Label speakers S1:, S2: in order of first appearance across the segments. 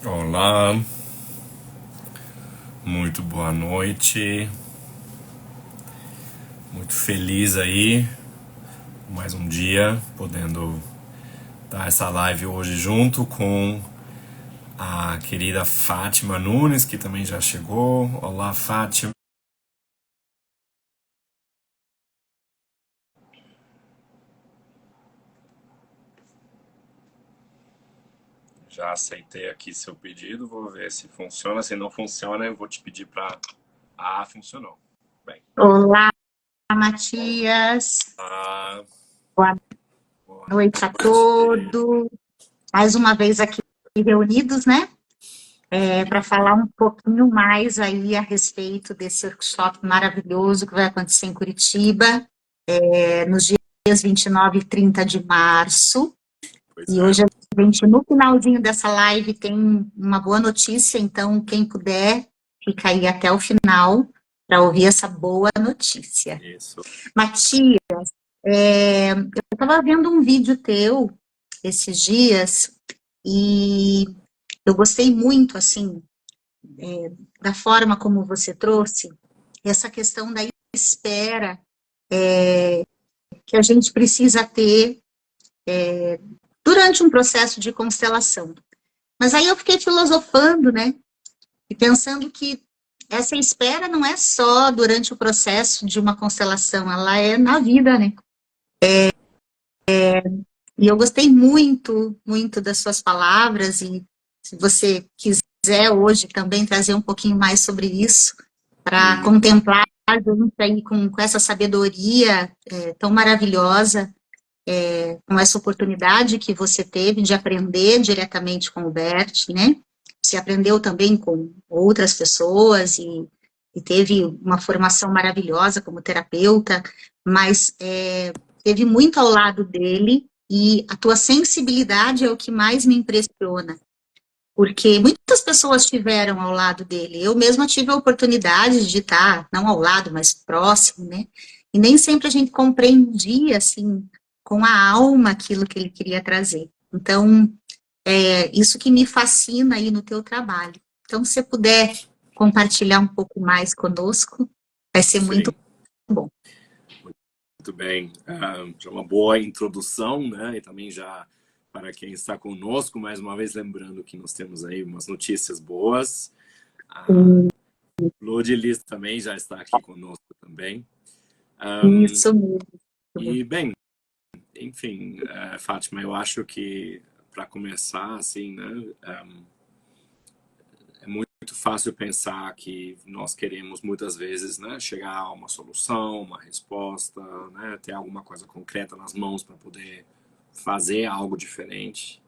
S1: Olá, muito boa noite, muito feliz aí, mais um dia, podendo dar essa live hoje junto com a querida Fátima Nunes, que também já chegou. Olá, Fátima. Já aceitei aqui seu pedido, vou ver se funciona. Se não funciona, eu vou te pedir para. Ah, funcionou. Bem.
S2: Olá, Matias.
S1: Ah,
S2: Boa
S1: boa
S2: noite a
S1: noite.
S2: todos. Mais uma vez aqui reunidos, né? Para falar um pouquinho mais aí a respeito desse workshop maravilhoso que vai acontecer em Curitiba, nos dias 29 e 30 de março.
S1: Pois
S2: E
S1: é.
S2: hoje a gente, no finalzinho dessa live, tem uma boa notícia, então quem puder, fica aí até o final para ouvir essa boa notícia.
S1: Isso.
S2: Matias, eu estava vendo um vídeo teu esses dias e eu gostei muito, assim, da forma como você trouxe essa questão da espera que a gente precisa ter durante um processo de constelação. Mas aí eu fiquei filosofando, né, e pensando que essa espera não é só durante o processo de uma constelação, ela é na vida, né? E eu gostei muito, muito das suas palavras, e se você quiser hoje também trazer um pouquinho mais sobre isso, para contemplar junto aí com essa sabedoria tão maravilhosa, com essa oportunidade que você teve de aprender diretamente com o Bert, né? Você aprendeu também com outras pessoas e teve uma formação maravilhosa como terapeuta, mas teve muito ao lado dele e a tua sensibilidade é o que mais me impressiona, porque muitas pessoas tiveram ao lado dele. Eu mesma tive a oportunidade de estar, não ao lado, mas próximo, né? E nem sempre a gente compreendia, assim, com a alma aquilo que ele queria trazer. Então, é isso que me fascina aí no teu trabalho. Então, se você puder compartilhar um pouco mais conosco, vai ser muito
S1: Sim.
S2: bom.
S1: Muito bem, já uma boa introdução, né? E também já para quem está conosco, mais uma vez lembrando que nós temos aí umas notícias boas. A Lodilis também já está aqui conosco também.
S2: Isso mesmo.
S1: E bem, enfim, Fátima, eu acho que para começar, assim, né? É muito fácil pensar que nós queremos muitas vezes, né, chegar a uma solução, uma resposta, né, ter alguma coisa concreta nas mãos para poder fazer algo diferente.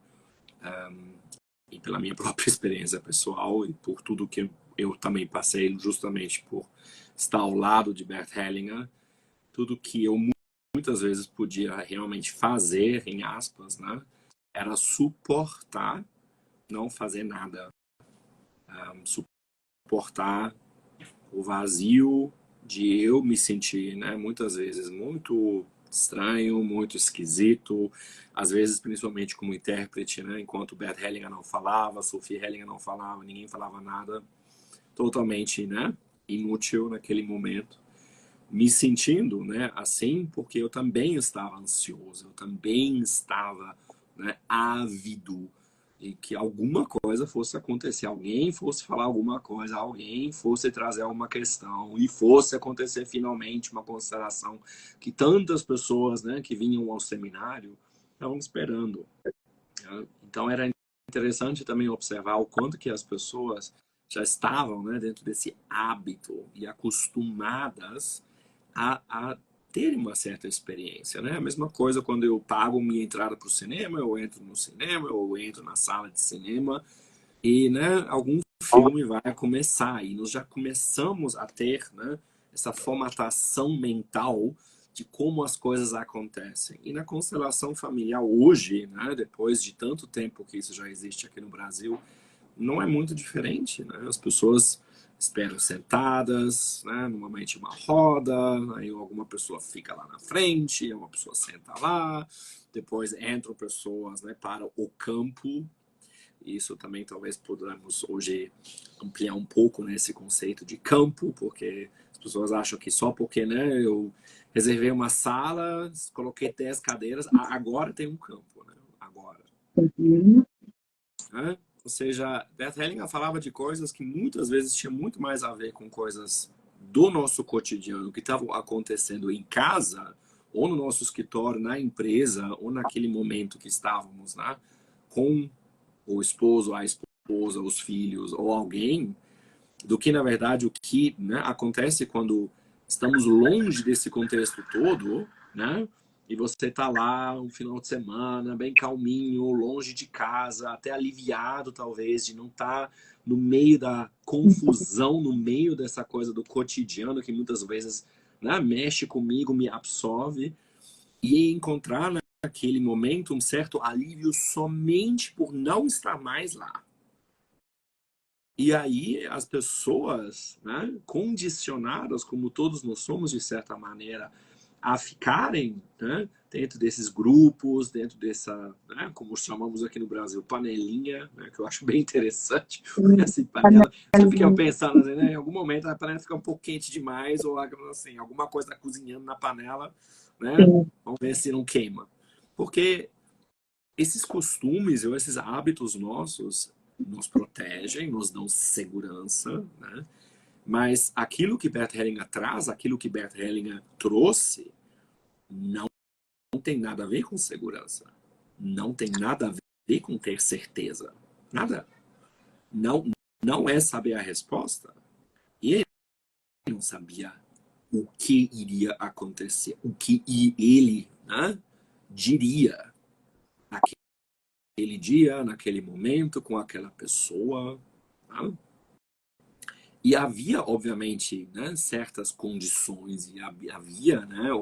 S1: E pela minha própria experiência pessoal e por tudo que eu também passei justamente por estar ao lado de Bert Hellinger, tudo que eu muitas vezes podia realmente fazer, em aspas, né, era suportar não fazer nada, suportar o vazio de eu me sentir, né, muitas vezes muito estranho, muito esquisito, às vezes principalmente como intérprete, né, enquanto Bert Hellinger não falava, Sophie Hellinger não falava, ninguém falava nada, totalmente, né, inútil naquele momento, me sentindo, né, assim, porque eu também estava ansioso, eu também estava, né, ávido e que alguma coisa fosse acontecer, alguém fosse falar alguma coisa, alguém fosse trazer alguma questão e fosse acontecer finalmente uma constelação que tantas pessoas, né, que vinham ao seminário estavam esperando. Então era interessante também observar o quanto que as pessoas já estavam, né, dentro desse hábito e acostumadas a ter uma certa experiência, né? A mesma coisa quando eu pago minha entrada para o cinema, eu entro no cinema, eu entro na sala de cinema e, né, algum filme vai começar e nós já começamos a ter, né, essa formatação mental de como as coisas acontecem. E na constelação familiar hoje, né, depois de tanto tempo que isso já existe aqui no Brasil, não é muito diferente, né? As pessoas esperam sentadas, né? Normalmente uma roda, aí alguma pessoa fica lá na frente, uma pessoa senta lá, depois entram pessoas, né, para o campo E isso também talvez podamos hoje ampliar um pouco nesse conceito de campo, porque as pessoas acham que só porque, né, eu reservei uma sala, coloquei 10 cadeiras, agora tem um campo, né? Agora.
S2: Uhum.
S1: Né? Ou seja, Bert Hellinger falava de coisas que muitas vezes tinham muito mais a ver com coisas do nosso cotidiano, que estavam acontecendo em casa, ou no nosso escritório, na empresa, ou naquele momento que estávamos, né, com o esposo, a esposa, os filhos, ou alguém, do que, na verdade, o que, né, acontece quando estamos longe desse contexto todo, né? E você está lá um final de semana, bem calminho, longe de casa, até aliviado, talvez, de não estar no meio da confusão, no meio dessa coisa do cotidiano que muitas vezes, né, mexe comigo, me absorve, e encontrar naquele momento um certo alívio somente por não estar mais lá. E aí as pessoas, né, condicionadas, como todos nós somos de certa maneira, a ficarem, né, dentro desses grupos, dentro dessa, né, como chamamos aqui no Brasil, panelinha, né, que eu acho bem interessante. Essa panela, sempre fico pensando assim, né, em algum momento a panela fica um pouco quente demais, ou assim, alguma coisa está cozinhando na panela, né, vamos ver se não queima. Porque esses costumes ou esses hábitos nossos nos protegem, nos dão segurança, né? Mas aquilo que Bert Hellinger traz, aquilo que Bert Hellinger trouxe, não tem nada a ver com segurança. Não tem nada a ver com ter certeza. Nada. Não é saber a resposta. E ele não sabia o que iria acontecer, o que ele, né, diria naquele dia, naquele momento, com aquela pessoa. Tá? E havia, obviamente, né, certas condições, e havia, né,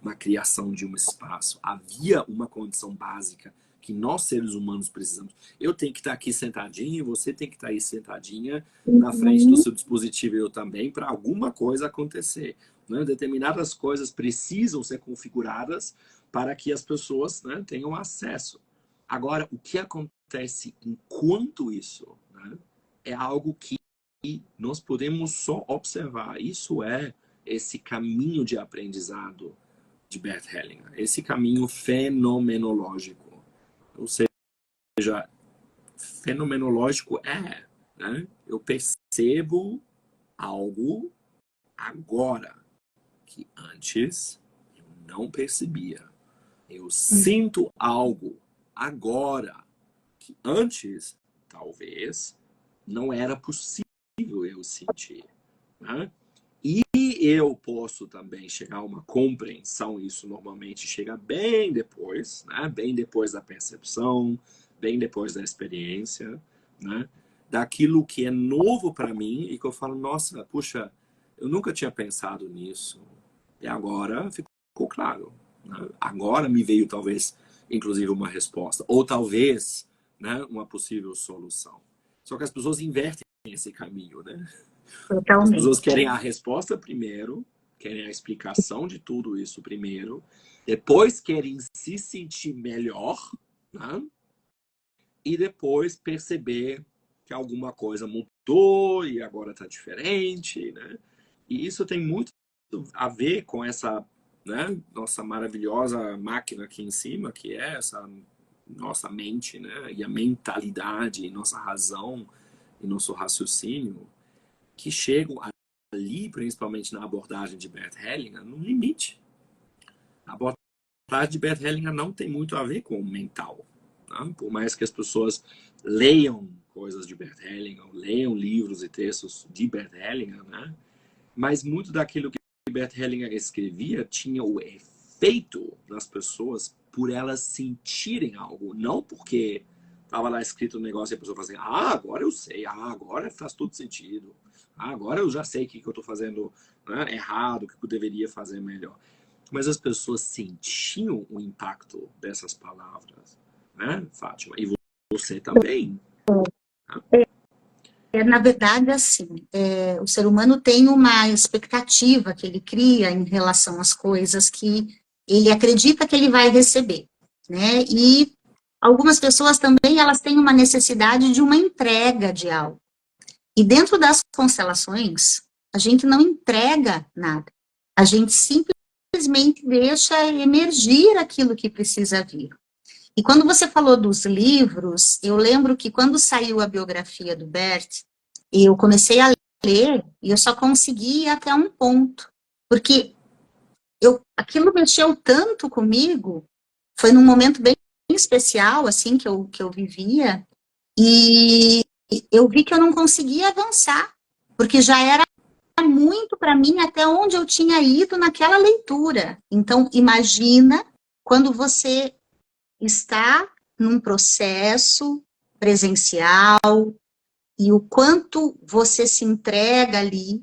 S1: uma criação de um espaço, havia uma condição básica que nós, seres humanos, precisamos. Eu tenho que estar aqui sentadinho, você tem que estar aí sentadinha na frente do seu dispositivo, eu também, para alguma coisa acontecer. Né? Determinadas coisas precisam ser configuradas para que as pessoas, né, tenham acesso. Agora, o que acontece enquanto isso, né, é algo que nós podemos só observar. Isso é esse caminho de aprendizado de Bert Hellinger, esse caminho fenomenológico. Ou seja, fenomenológico é, né, eu percebo algo agora que antes eu não percebia. Eu sinto algo agora que antes, talvez, não era possível eu sentir. Né? E eu posso também chegar a uma compreensão, isso normalmente chega bem depois, né? Bem depois da percepção, bem depois da experiência, né? Daquilo que é novo para mim e que eu falo, nossa, puxa, eu nunca tinha pensado nisso. E agora ficou claro. Né? Agora me veio talvez, inclusive, uma resposta. Ou talvez, né, uma possível solução. Só que as pessoas invertem esse caminho, né? As pessoas querem a resposta primeiro, querem a explicação de tudo isso primeiro, depois querem se sentir melhor, né? E depois perceber que alguma coisa mudou e agora está diferente, né? E isso tem muito a ver com essa, né, nossa maravilhosa máquina aqui em cima, que é essa nossa mente, né? E a mentalidade, e nossa razão e nosso raciocínio, que chegam ali, principalmente na abordagem de Bert Hellinger, no limite. A abordagem de Bert Hellinger não tem muito a ver com o mental. Né? Por mais que as pessoas leiam coisas de Bert Hellinger, leiam livros e textos de Bert Hellinger, né? Mas muito daquilo que Bert Hellinger escrevia tinha o efeito nas pessoas por elas sentirem algo, não porque estava lá escrito um negócio e a pessoa fazia assim, agora eu sei, agora faz todo sentido, agora eu já sei o que eu estou fazendo, né, errado, o que eu deveria fazer melhor. Mas as pessoas sentiam o impacto dessas palavras, né, Fátima? E você também.
S2: Na verdade, assim, o ser humano tem uma expectativa que ele cria em relação às coisas que ele acredita que ele vai receber, né? E algumas pessoas também, elas têm uma necessidade de uma entrega de algo. E dentro das constelações, a gente não entrega nada. A gente simplesmente deixa emergir aquilo que precisa vir. E quando você falou dos livros, eu lembro que quando saiu a biografia do Bert, eu comecei a ler e eu só consegui ir até um ponto. Porque aquilo mexeu tanto comigo, foi num momento bem especial, assim, que eu vivia, e eu vi que eu não conseguia avançar, porque já era muito para mim até onde eu tinha ido naquela leitura. Então, imagina quando você está num processo presencial e o quanto você se entrega ali,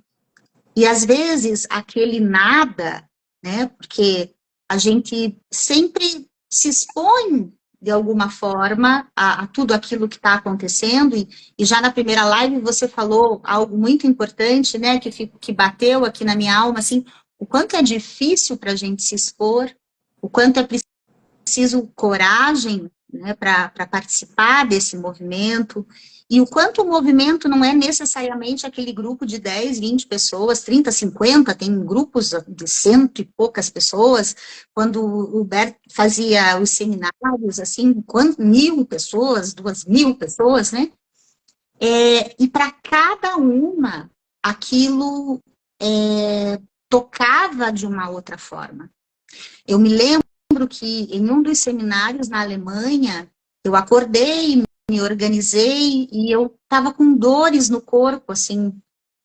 S2: e às vezes aquele nada, né, porque a gente sempre se expõe de alguma forma a tudo aquilo que está acontecendo, e já na primeira live você falou algo muito importante, né, que bateu aqui na minha alma, assim, o quanto é difícil para a gente se expor, o quanto é preciso coragem, né, para participar desse movimento, e o quanto o movimento não é necessariamente aquele grupo de 10, 20 pessoas, 30, 50, tem grupos de cento e poucas pessoas, quando o Bert fazia os seminários, assim, 1.000 pessoas, 2.000 pessoas, né, e para cada uma, aquilo tocava de uma outra forma. Eu me lembro que em um dos seminários na Alemanha, eu acordei, me organizei e eu estava com dores no corpo, assim,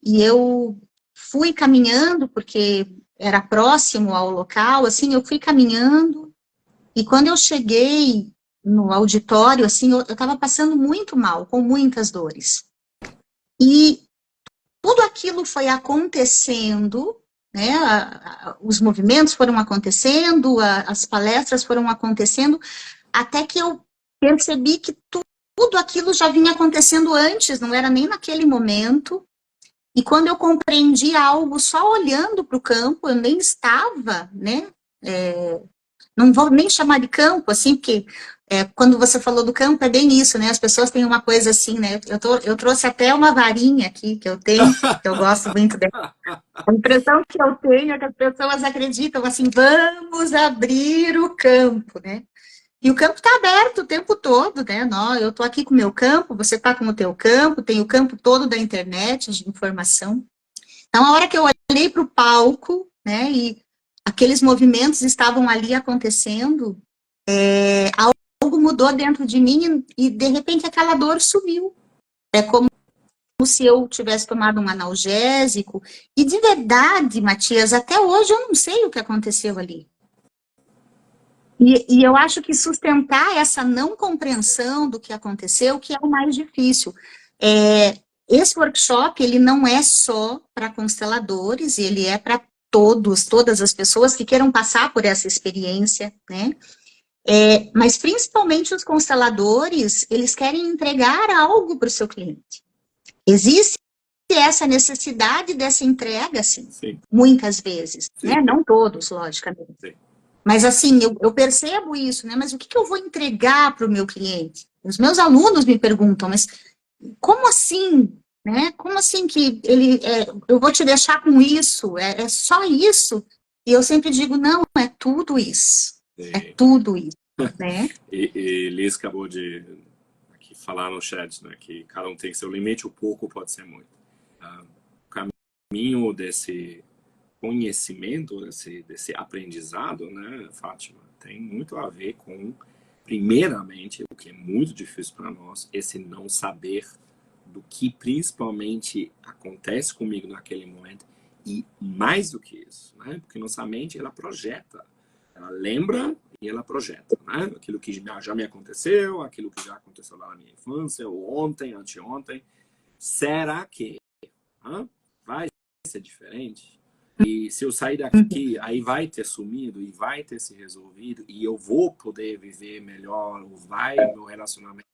S2: e eu fui caminhando, porque era próximo ao local, assim, eu fui caminhando, e quando eu cheguei no auditório, assim, eu estava passando muito mal, com muitas dores. E tudo aquilo foi acontecendo, né, os movimentos foram acontecendo, as palestras foram acontecendo, até que eu percebi que tudo aquilo já vinha acontecendo antes, não era nem naquele momento, e quando eu compreendi algo só olhando para o campo, eu nem estava, né, não vou nem chamar de campo, assim, porque quando você falou do campo, é bem isso, né? As pessoas têm uma coisa assim, né? Eu trouxe até uma varinha aqui que eu tenho, que eu gosto muito dela. A impressão que eu tenho é que as pessoas acreditam assim, vamos abrir o campo, né? E o campo está aberto o tempo todo, né? Eu estou aqui com o meu campo, você está com o teu campo, tem o campo todo da internet de informação. Então, a hora que eu olhei para o palco, né, e aqueles movimentos estavam ali acontecendo, algo mudou dentro de mim e, de repente, aquela dor sumiu. É como se eu tivesse tomado um analgésico. E, de verdade, Matias, até hoje eu não sei o que aconteceu ali. E eu acho que sustentar essa não compreensão do que aconteceu, que é o mais difícil. Esse workshop, ele não é só para consteladores, ele é para todas as pessoas que queiram passar por essa experiência, né? Mas principalmente os consteladores, eles querem entregar algo para o seu cliente. Existe essa necessidade dessa entrega, assim,
S1: Sim.
S2: muitas vezes,
S1: Sim.
S2: né? Não todos, logicamente.
S1: Sim.
S2: Mas assim, eu percebo isso, né? Mas o que eu vou entregar para o meu cliente? Os meus alunos me perguntam, mas como assim, né? Como assim que eu vou te deixar com isso? É só isso? E eu sempre digo, não, é tudo isso.
S1: Sim.
S2: É tudo isso, né?
S1: E Liz acabou de aqui falar no chat, né, que cada um tem seu limite, o pouco pode ser muito. O caminho desse conhecimento, desse aprendizado, né, Fátima, tem muito a ver com, primeiramente, o que é muito difícil para nós, esse não saber do que principalmente acontece comigo naquele momento, e mais do que isso, né, porque nossa mente, ela projeta, ela lembra e ela projeta, né, aquilo que já me aconteceu, aquilo que já aconteceu lá na minha infância, ou ontem, anteontem, será que vai ser diferente? E se eu sair daqui, aí vai ter sumido e vai ter se resolvido e eu vou poder viver melhor, ou vai meu relacionamento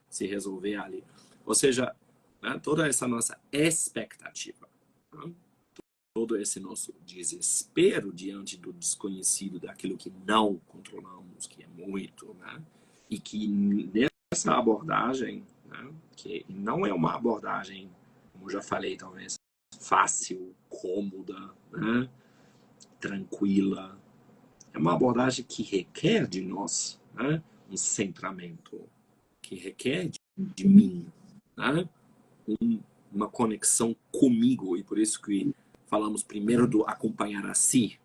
S1: se resolver ali. Ou seja, né, toda essa nossa expectativa, né, todo esse nosso desespero diante do desconhecido, daquilo que não controlamos, que é muito, né, E que nessa abordagem, né, que não é uma abordagem, como eu já falei, talvez fácil, cômoda, né, tranquila, é uma abordagem que requer de nós, né, um centramento, que requer de mim, né, uma conexão comigo. E por isso que falamos primeiro do acompanhar a si,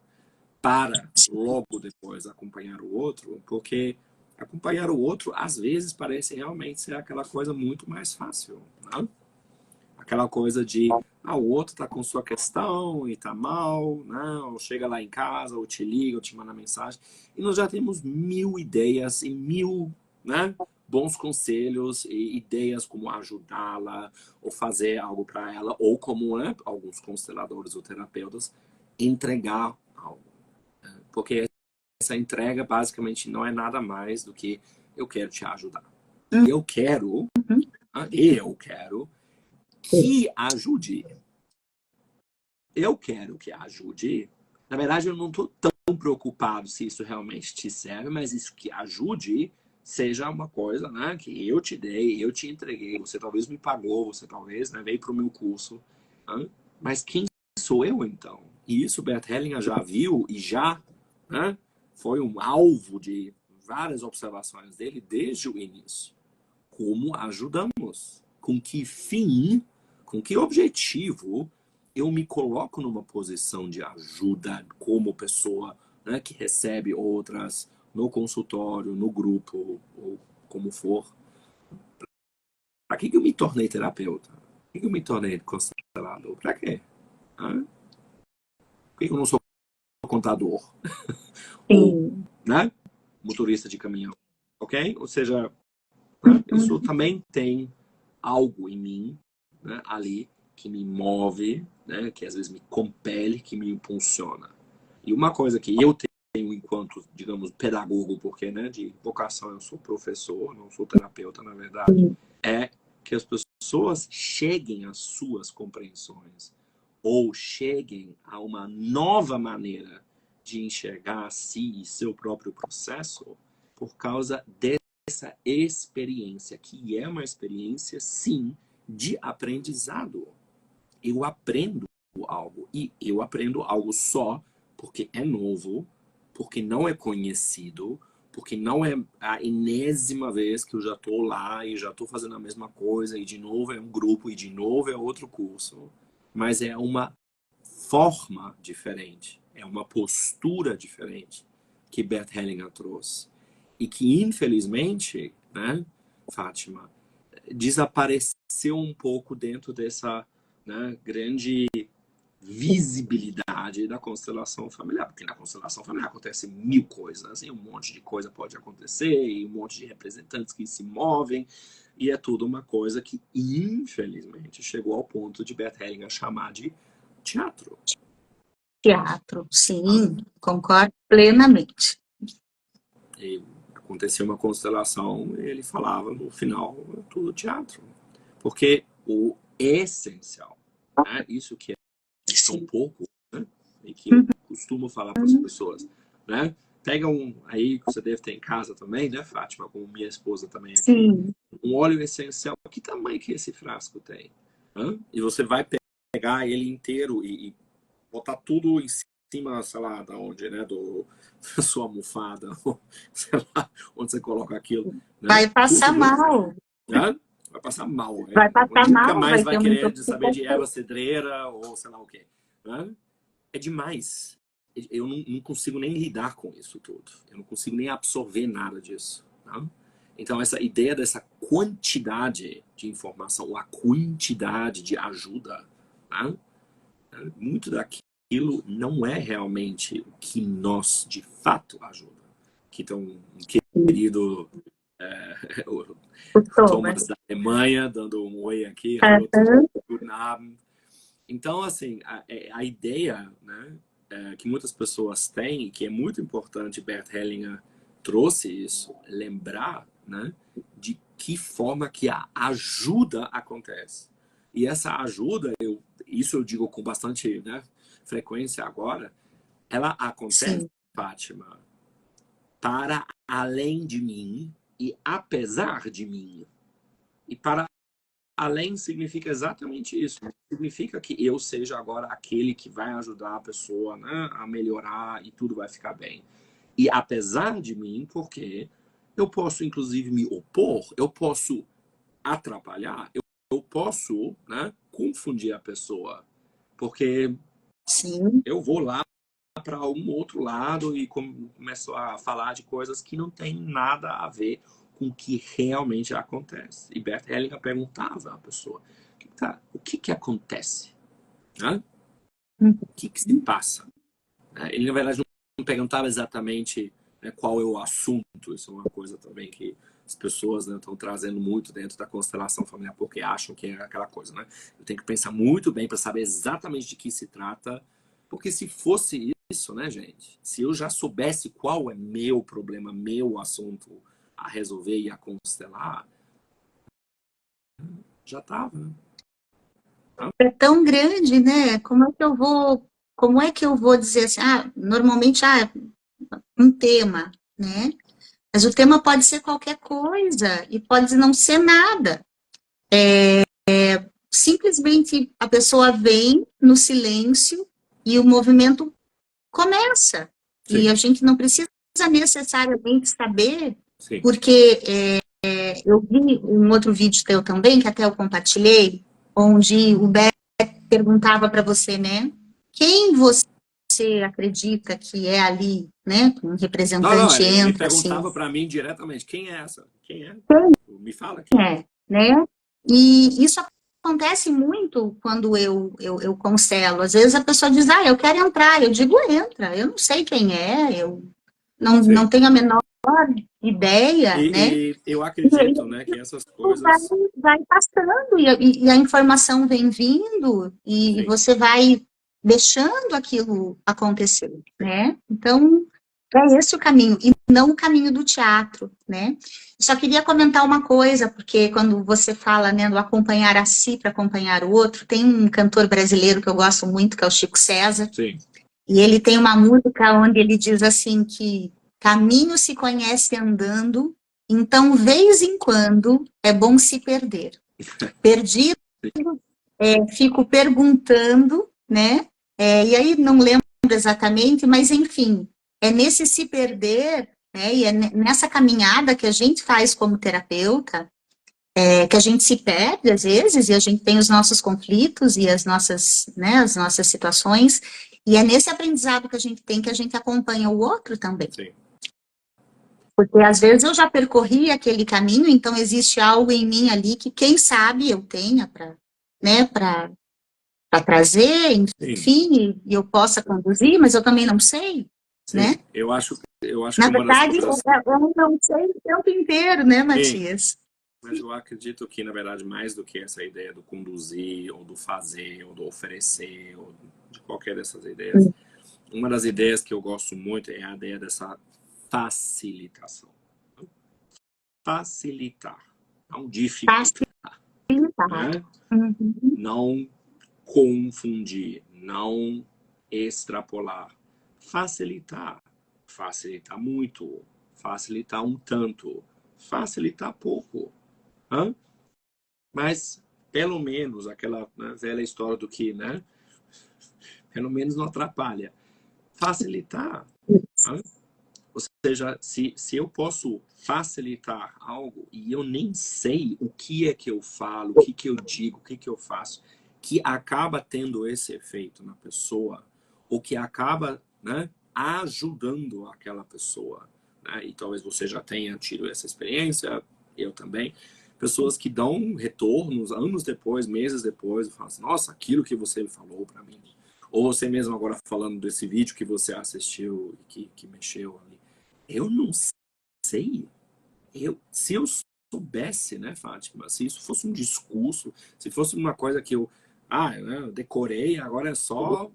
S1: para logo depois acompanhar o outro, porque acompanhar o outro às vezes parece realmente ser aquela coisa muito mais fácil, né? Aquela coisa de o outro tá com sua questão e tá mal, não, chega lá em casa, ou te liga, ou te manda mensagem, e nós já temos mil ideias e mil, né, bons conselhos e ideias como ajudá-la ou fazer algo para ela, ou como, né, alguns consteladores ou terapeutas entregar algo, porque essa entrega basicamente não é nada mais do que eu quero te ajudar. E eu quero que ajude. Eu quero que ajude. Na verdade, eu não estou tão preocupado se isso realmente te serve, mas isso que ajude seja uma coisa, né, que eu te dei, eu te entreguei, você talvez me pagou, você talvez, né, veio para o meu curso. Né? Mas quem sou eu, então? E isso Bert Hellinger já viu e já, né, foi um alvo de várias observações dele desde o início. Como ajudamos? Com que fim? Com que objetivo eu me coloco numa posição de ajuda como pessoa, né, que recebe outras no consultório, no grupo, ou como for? Para que eu me tornei terapeuta? Para que eu me tornei constelador? Para quê? Hã? Por que eu não sou contador? Ou,
S2: Sim.
S1: né, motorista de caminhão? Ok? Ou seja, né, isso também tem algo em mim, né, ali que me move, né, que às vezes me compele, que me impulsiona. E uma coisa que eu tenho enquanto, digamos, pedagogo, porque, né, de vocação eu sou professor, não sou terapeuta, na verdade, é que as pessoas cheguem às suas compreensões ou cheguem a uma nova maneira de enxergar a si e seu próprio processo por causa dessa experiência, que é uma experiência, sim, de aprendizado. Eu aprendo algo, e eu aprendo algo só porque é novo, porque não é conhecido, porque não é a enésima vez que eu já estou lá e já estou fazendo a mesma coisa, e de novo é um grupo, e de novo é outro curso. Mas é uma forma diferente, é uma postura diferente que Bert Hellinger trouxe. E que, infelizmente, né, Fátima, desapareceu um pouco dentro dessa, né, grande visibilidade da constelação familiar, porque na constelação familiar acontece mil coisas, e um monte de coisa pode acontecer, e um monte de representantes que se movem, e é tudo uma coisa que, infelizmente, chegou ao ponto de Bert Hellinger chamar de teatro.
S2: Teatro, sim, concordo plenamente.
S1: E aconteceu uma constelação, e ele falava no final, é tudo teatro. Porque o essencial, né, isso que é tão pouco, né, e que eu costumo falar para as pessoas, né, pega aí que você deve ter em casa também, né, Fátima, como minha esposa também aqui,
S2: Sim.
S1: um óleo essencial, que tamanho que esse frasco tem? Né? E você vai pegar ele inteiro e botar tudo em cima, sei lá, da onde, né, da sua almofada, ou, sei lá, onde você coloca aquilo, né?
S2: Vai passar
S1: Tudo,
S2: mal.
S1: né? Vai passar mal, né?
S2: Vai passar
S1: Nunca
S2: mal,
S1: mais
S2: vai
S1: vai
S2: ter uma
S1: querer saber de
S2: intoxicação.
S1: erva cedreira ou sei lá o quê, né? É demais. Eu não consigo nem lidar com isso tudo. Eu não consigo nem absorver nada disso. Tá? Então, essa ideia dessa quantidade de informação, ou a quantidade de ajuda, tá? Muito daquilo não é realmente o que nos, de fato, ajuda. Que tem um querido o
S2: O Thomas.
S1: Thomas da Alemanha dando um oi aqui, hallo Thomas,
S2: Aham.
S1: guten Abend. Então, assim, a ideia, né, que muitas pessoas têm, e que é muito importante, Bert Hellinger trouxe isso, lembrar, né, de que forma que a ajuda acontece. E essa ajuda, isso eu digo com bastante, né, frequência agora, ela acontece,
S2: Sim.
S1: Fátima, para além de mim, e apesar de mim. E para além significa exatamente isso. Significa que eu seja agora aquele que vai ajudar a pessoa, né, a melhorar e tudo vai ficar bem. E apesar de mim, porque eu posso inclusive me opor, eu posso atrapalhar, eu posso, né, confundir a pessoa. Porque
S2: Sim.
S1: eu vou lá para um outro lado e começo a falar de coisas que não tem nada a ver com o que realmente acontece. E Bert Hellinger perguntava à pessoa, o que acontece? Né?
S2: Uhum.
S1: O que se passa? Ele, na verdade, não perguntava exatamente, né, qual é o assunto. Isso é uma coisa também que as pessoas, né, estão trazendo muito dentro da constelação familiar, porque acham que é aquela coisa. Né? Eu tenho que pensar muito bem para saber exatamente de que se trata, porque se fosse isso, né, gente? Se eu já soubesse qual é meu problema, meu assunto a resolver e a constelar, já estava. Né?
S2: É tão grande, né? Como é que eu vou dizer assim, normalmente, um tema, né? Mas o tema pode ser qualquer coisa e pode não ser nada. Simplesmente a pessoa vem no silêncio e o movimento começa. E
S1: Sim,
S2: a gente não precisa necessariamente saber,
S1: sim.
S2: porque eu vi um outro vídeo teu também, que até eu compartilhei, onde o Beto perguntava para você, né? Quem você acredita que é ali, né? Que um
S1: Não,
S2: representante
S1: ele
S2: entra, assim,
S1: perguntava para mim diretamente, quem é essa? Quem é? Me fala quem é.
S2: quem é, né? E isso acontece muito quando eu constelo. Às vezes a pessoa diz, eu quero entrar. Eu digo, entra. Eu não sei quem é, eu não
S1: Sim.
S2: tenho a menor ideia, né?
S1: E eu
S2: E aí
S1: acredito, né, que essas
S2: vai,
S1: coisas.
S2: vai passando e a informação vem vindo e
S1: Sim,
S2: você vai deixando aquilo acontecer, né? Então, é esse o caminho, e não o caminho do teatro, né? Só queria comentar uma coisa, porque quando você fala, né, do acompanhar a si para acompanhar o outro, tem um cantor brasileiro que eu gosto muito, que é o Chico César,
S1: sim.
S2: e ele tem uma música onde ele diz assim que caminho se conhece andando, então, vez em quando, é bom se perder. Perdido, fico perguntando, né? E aí não lembro exatamente, mas enfim, é nesse se perder, né? E é nessa caminhada que a gente faz como terapeuta, que a gente se perde às vezes, e a gente tem os nossos conflitos e as nossas situações, e é nesse aprendizado que a gente tem que a gente acompanha o outro também.
S1: Sim.
S2: Porque às vezes eu já percorri aquele caminho, então existe algo em mim ali que, quem sabe, eu tenha para, né, para trazer,
S1: Sim.
S2: enfim, e eu possa conduzir, mas eu também não sei,
S1: Sim.
S2: né?
S1: Eu acho
S2: Na
S1: que uma das
S2: verdade,
S1: coisas.
S2: eu não sei o tempo inteiro, né,
S1: Sim.
S2: Matias?
S1: Mas eu acredito que, na verdade, mais do que essa ideia do conduzir, ou do fazer, ou do oferecer, ou de qualquer dessas ideias, uma das ideias que eu gosto muito é a ideia dessa facilitação. Facilitar, não dificultar,
S2: Facilitar.
S1: né?
S2: Uhum.
S1: Não confundir, não extrapolar. Facilitar. Facilitar muito, facilitar um tanto, facilitar pouco. Hã? Mas, pelo menos, aquela, né, velha história do que, né? Pelo menos não atrapalha. Facilitar. Hã? Ou seja, se eu posso facilitar algo e eu nem sei o que é que eu falo, o que eu digo, o que eu faço, que acaba tendo esse efeito na pessoa, ou que acaba, né, ajudando aquela pessoa. Né? E talvez você já tenha tido essa experiência, eu também. Pessoas que dão retornos anos depois, meses depois, e falam assim, nossa, aquilo que você falou para mim. Ou você mesmo agora falando desse vídeo que você assistiu e que mexeu ali. Eu não sei. Se eu soubesse, né, Fátima, se isso fosse um discurso, se fosse uma coisa que eu decorei, agora é só,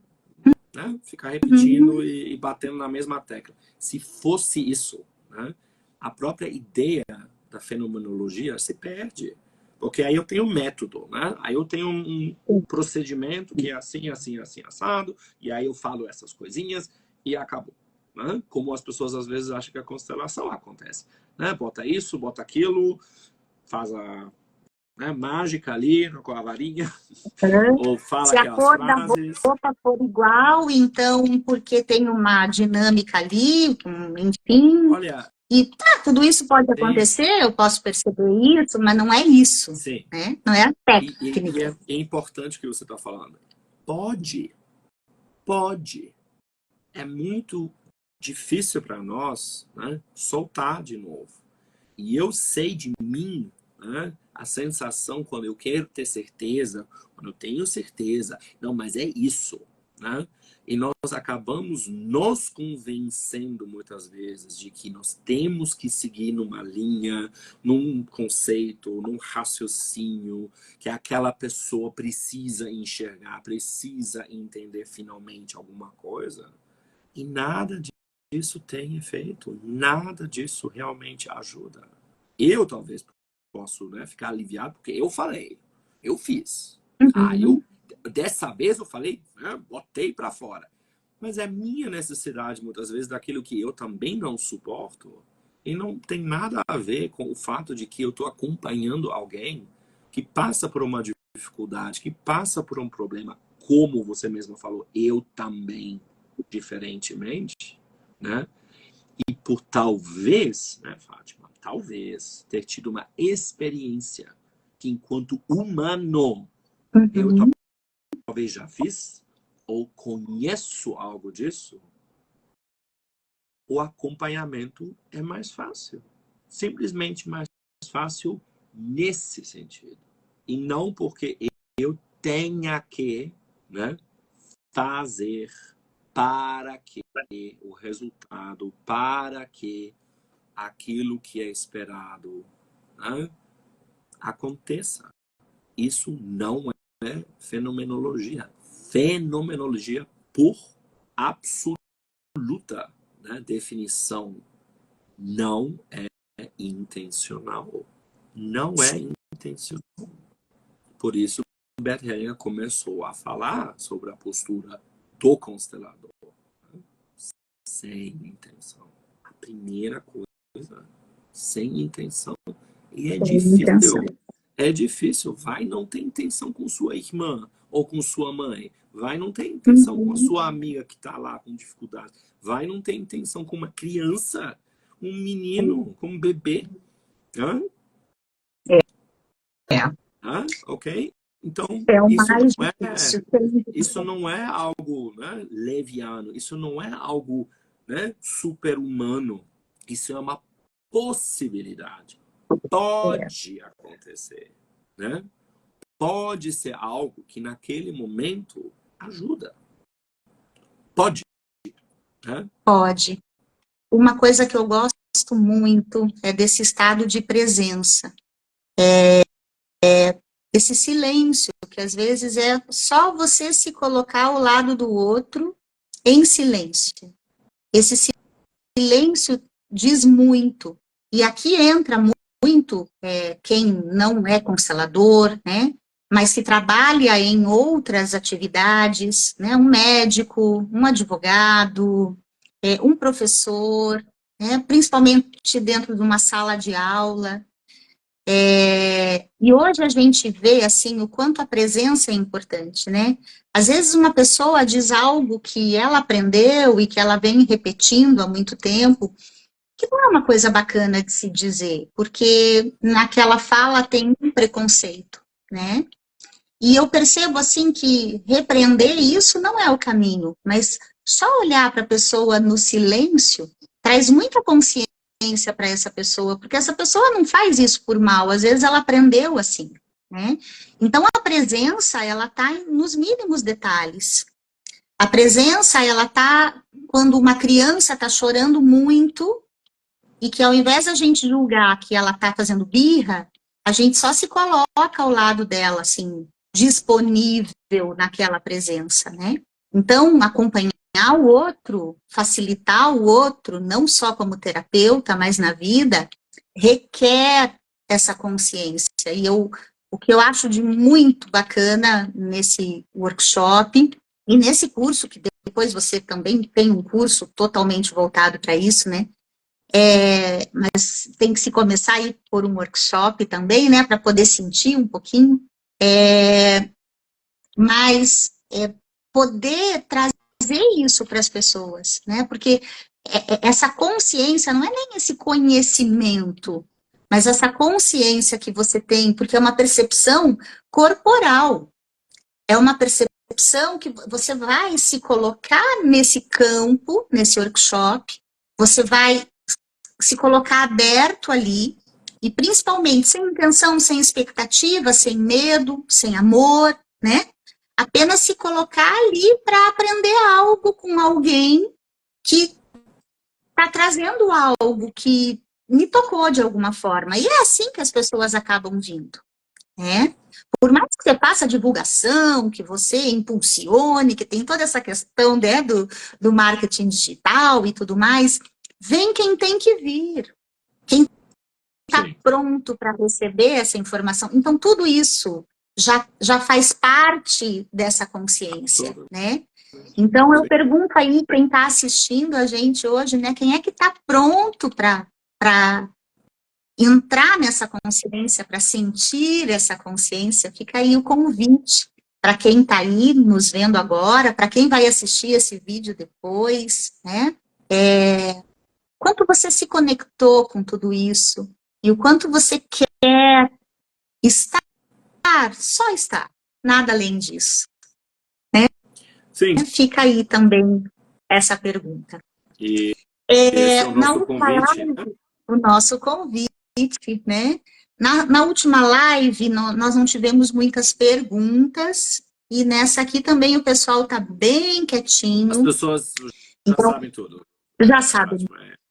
S1: né, ficar repetindo
S2: Uhum.
S1: e batendo na mesma tecla. Se fosse isso, né, a própria ideia da fenomenologia se perde. Porque aí eu tenho um método, né? Aí eu tenho um procedimento que é assim, assim, assim, assado, e aí eu falo essas coisinhas e acabou. né? Como as pessoas às vezes acham que a constelação acontece, né? Bota isso, bota aquilo, faz a, né, mágica ali com a varinha, ou fala
S2: Se a
S1: aquelas
S2: cor da
S1: frases.
S2: roupa for igual, então, porque tem uma dinâmica ali, enfim,
S1: Olha,
S2: e tá, tudo isso pode
S1: tem,
S2: acontecer, eu posso perceber isso, mas não é isso,
S1: sim,
S2: né? Não é a
S1: e
S2: técnica.
S1: é importante o que você está falando. Pode. É muito difícil para nós, né, soltar de novo. E eu sei de mim, né, a sensação quando eu quero ter certeza, quando eu tenho certeza, não, mas é isso, né? E nós acabamos nos convencendo muitas vezes de que nós temos que seguir numa linha, num conceito, num raciocínio que aquela pessoa precisa enxergar, precisa entender finalmente alguma coisa. E nada disso tem efeito, nada disso realmente ajuda. Eu talvez posso, né, ficar aliviado porque eu falei, eu fiz.
S2: Uhum.
S1: Dessa vez eu falei, né, botei para fora. Mas é minha necessidade muitas vezes daquilo que eu também não suporto e não tem nada a ver com o fato de que eu estou acompanhando alguém que passa por uma dificuldade, que passa por um problema, como você mesmo falou, eu também, diferentemente, né? E por talvez, né, Fátima, talvez ter tido uma experiência que enquanto humano eu
S2: Uhum.
S1: talvez já fiz ou conheço algo disso, o acompanhamento é mais fácil. Simplesmente mais fácil nesse sentido. E não porque eu tenha que, né, fazer para que o resultado, para que aquilo que é esperado, né, aconteça. Isso não é fenomenologia. Fenomenologia por absoluta, né, definição não é intencional. Não é intencional. Por isso, Bert Hellinger começou a falar sobre a postura do constelador, né? Sem intenção. A primeira coisa, sem intenção. E é
S2: Tem
S1: difícil.
S2: intenção.
S1: É difícil. Vai não ter intenção com sua irmã ou com sua mãe. Vai não ter intenção com a
S2: Uhum.
S1: sua amiga que está lá com dificuldade. Vai não ter intenção com uma criança, um menino, com um bebê. Hã?
S2: É,
S1: Hã? Ok? Então,
S2: é o mais difícil.
S1: isso não é algo, né, leviano. Isso não é algo, né, super-humano. Isso é uma possibilidade.
S2: É,
S1: Pode acontecer, né? Pode ser algo que naquele momento ajuda. Pode, né?
S2: pode. Uma coisa que eu gosto muito é desse estado de presença. Esse silêncio, que às vezes é só você se colocar ao lado do outro em silêncio. Esse silêncio diz muito. E aqui entra muito quem não é constelador, né? Mas que trabalha em outras atividades, né? Um médico, um advogado, um professor, né? Principalmente dentro de uma sala de aula. E hoje a gente vê, assim, o quanto a presença é importante, né? Às vezes uma pessoa diz algo que ela aprendeu e que ela vem repetindo há muito tempo, que não é uma coisa bacana de se dizer, porque naquela fala tem um preconceito, né? E eu percebo, assim, que repreender isso não é o caminho, mas só olhar para a pessoa no silêncio traz muita consciência para essa pessoa, porque essa pessoa não faz isso por mal, às vezes ela aprendeu assim, né? Então a presença, ela está nos mínimos detalhes. A presença, ela está quando uma criança está chorando muito e que ao invés da gente julgar que ela está fazendo birra, a gente só se coloca ao lado dela, assim, disponível naquela presença, né? Então, acompanhar o outro, facilitar o outro, não só como terapeuta, mas na vida, requer essa consciência. E o que eu acho de muito bacana nesse workshop e nesse curso que depois você também tem um curso totalmente voltado para isso, né? Mas tem que se começar a ir por um workshop também, né? Para poder sentir um pouquinho. Mas poder trazer isso para as pessoas, né? Porque essa consciência não é nem esse conhecimento, mas essa consciência que você tem, porque é uma percepção corporal, é uma percepção que você vai se colocar nesse campo, nesse workshop, você vai se colocar aberto ali, e principalmente sem intenção, sem expectativa, sem medo, sem amor, né? Apenas se colocar ali para aprender algo com alguém que está trazendo algo que me tocou de alguma forma. E é assim que as pessoas acabam vindo, né? Por mais que você faça divulgação, que você impulsione, que tem toda essa questão, né, do marketing digital e tudo mais, vem quem tem que vir. Quem está pronto para receber essa informação. Então, tudo isso já faz parte dessa consciência, né? Então, eu pergunto aí, quem está assistindo a gente hoje, né? Quem é que está pronto para entrar nessa consciência, para sentir essa consciência? Fica aí o convite para quem está aí nos vendo agora, para quem vai assistir esse vídeo depois, né? Quanto você se conectou com tudo isso e o quanto você quer estar, só estar, nada além disso, né?
S1: Sim.
S2: Fica aí também essa pergunta.
S1: E esse é o
S2: Na
S1: nosso
S2: última
S1: convite,
S2: live,
S1: né?
S2: o nosso convite, né? Na última live, nós não tivemos muitas perguntas, e nessa aqui também o pessoal está bem quietinho.
S1: As pessoas já
S2: então,
S1: sabem tudo.
S2: Já sabem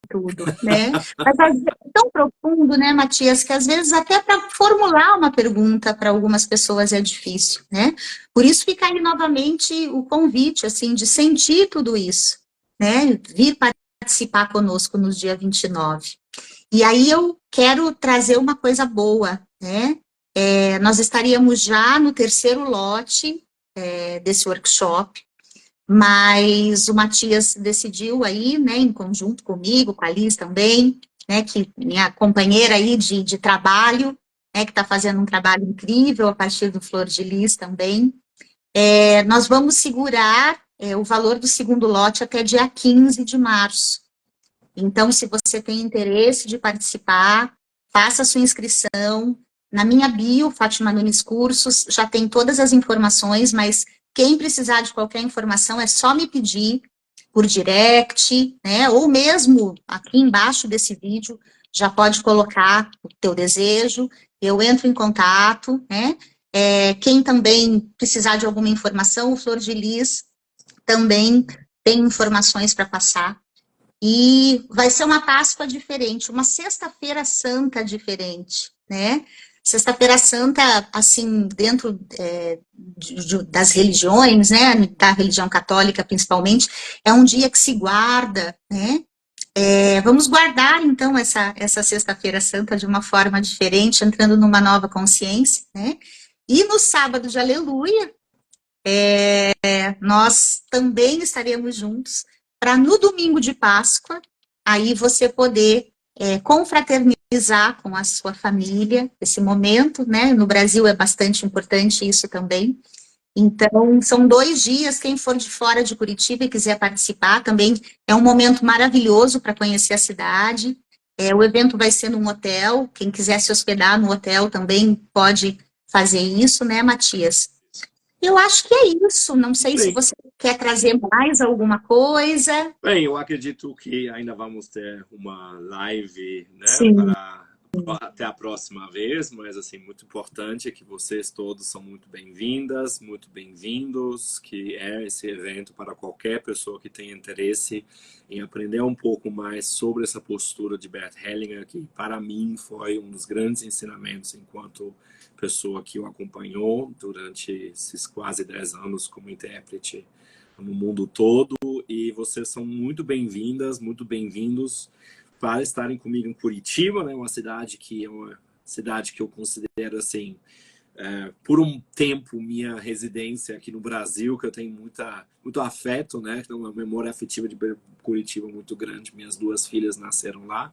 S2: tudo, né? Mas às vezes é tão profundo, né, Matias, que às vezes até para formular uma pergunta para algumas pessoas é difícil, né? Por isso fica aí novamente o convite, assim, de sentir tudo isso, né? Vir participar conosco no dia 29. E aí eu quero trazer uma coisa boa, né? Nós estaríamos já no terceiro lote desse workshop, mas o Matias decidiu aí, né, em conjunto comigo, com a Liz também, né, que minha companheira aí de trabalho, né, que está fazendo um trabalho incrível a partir do Flor de Lis também. Nós vamos segurar o valor do segundo lote até dia 15 de março. Então, se você tem interesse de participar, faça a sua inscrição. Na minha bio, Fátima Nunes Cursos, já tem todas as informações, mas quem precisar de qualquer informação é só me pedir por direct, né? Ou mesmo aqui embaixo desse vídeo, já pode colocar o teu desejo, eu entro em contato, né? Quem também precisar de alguma informação, o Flor de Lis também tem informações para passar. E vai ser uma Páscoa diferente, uma Sexta-feira Santa diferente, né? Sexta-feira Santa, assim, dentro das religiões, né, da religião católica principalmente, é um dia que se guarda, né? Vamos guardar, então, essa Sexta-feira Santa de uma forma diferente, entrando numa nova consciência, né? E no sábado de Aleluia, nós também estaremos juntos para no domingo de Páscoa, aí você poder confraternizar com a sua família, esse momento, né? No Brasil é bastante importante isso também. Então, são 2 dias, quem for de fora de Curitiba e quiser participar, também é um momento maravilhoso para conhecer a cidade. O evento vai ser num hotel, quem quiser se hospedar no hotel também pode fazer isso, né, Matias? Eu acho que é isso. Não sei se você quer trazer mais alguma coisa.
S1: Bem, eu acredito que ainda vamos ter uma live, né,
S2: Sim.
S1: até a próxima vez, mas assim, muito importante é que vocês todos são muito bem-vindas, muito bem-vindos, que é esse evento para qualquer pessoa que tenha interesse em aprender um pouco mais sobre essa postura de Bert Hellinger, que para mim foi um dos grandes ensinamentos enquanto pessoa que o acompanhou durante esses quase 10 anos como intérprete no mundo todo, e vocês são muito bem-vindas, muito bem-vindos para estarem comigo em Curitiba, né? Uma cidade que é uma cidade que eu considero assim por um tempo, minha residência aqui no Brasil, que eu tenho muito afeto, né? Então, uma memória afetiva de Curitiba muito grande. Minhas duas filhas nasceram lá.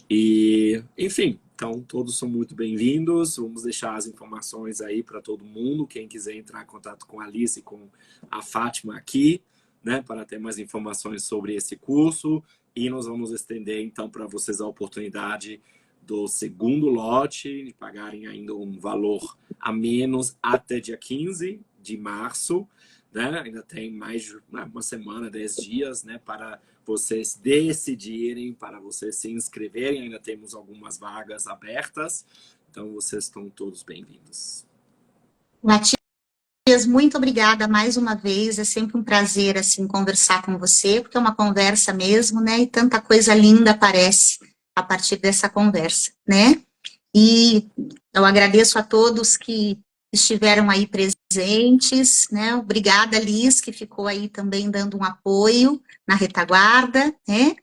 S1: E, enfim, então todos são muito bem-vindos. Vamos deixar as informações aí para todo mundo. Quem quiser entrar em contato com a Alice e com a Fátima aqui, né, para ter mais informações sobre esse curso. E nós vamos estender, então, para vocês a oportunidade do segundo lote, de pagarem ainda um valor a menos até dia 15 de março. Né? Ainda tem mais de uma semana, 10 dias, né, para vocês decidirem, para vocês se inscreverem. Ainda temos algumas vagas abertas, então vocês estão todos bem-vindos.
S2: Matias, muito obrigada mais uma vez, é sempre um prazer assim conversar com você, porque é uma conversa mesmo, né, e tanta coisa linda aparece a partir dessa conversa, né? E eu agradeço a todos que estiveram aí presentes, né? Obrigada, Liz, que ficou aí também dando um apoio na retaguarda, né?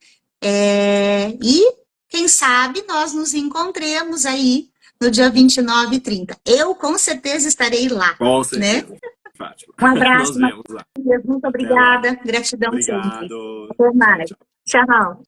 S2: E, quem sabe, nós nos encontremos aí no dia 29 e 30. Eu, com certeza, estarei lá,
S1: Com
S2: né?
S1: certeza, Fátima.
S2: Um abraço,
S1: Nos vemos lá.
S2: Matias, muito
S1: Até lá.
S2: obrigada, gratidão sempre.
S1: Obrigado.
S2: Até
S1: Tchau,
S2: mais.
S1: tchau.
S2: Tchau.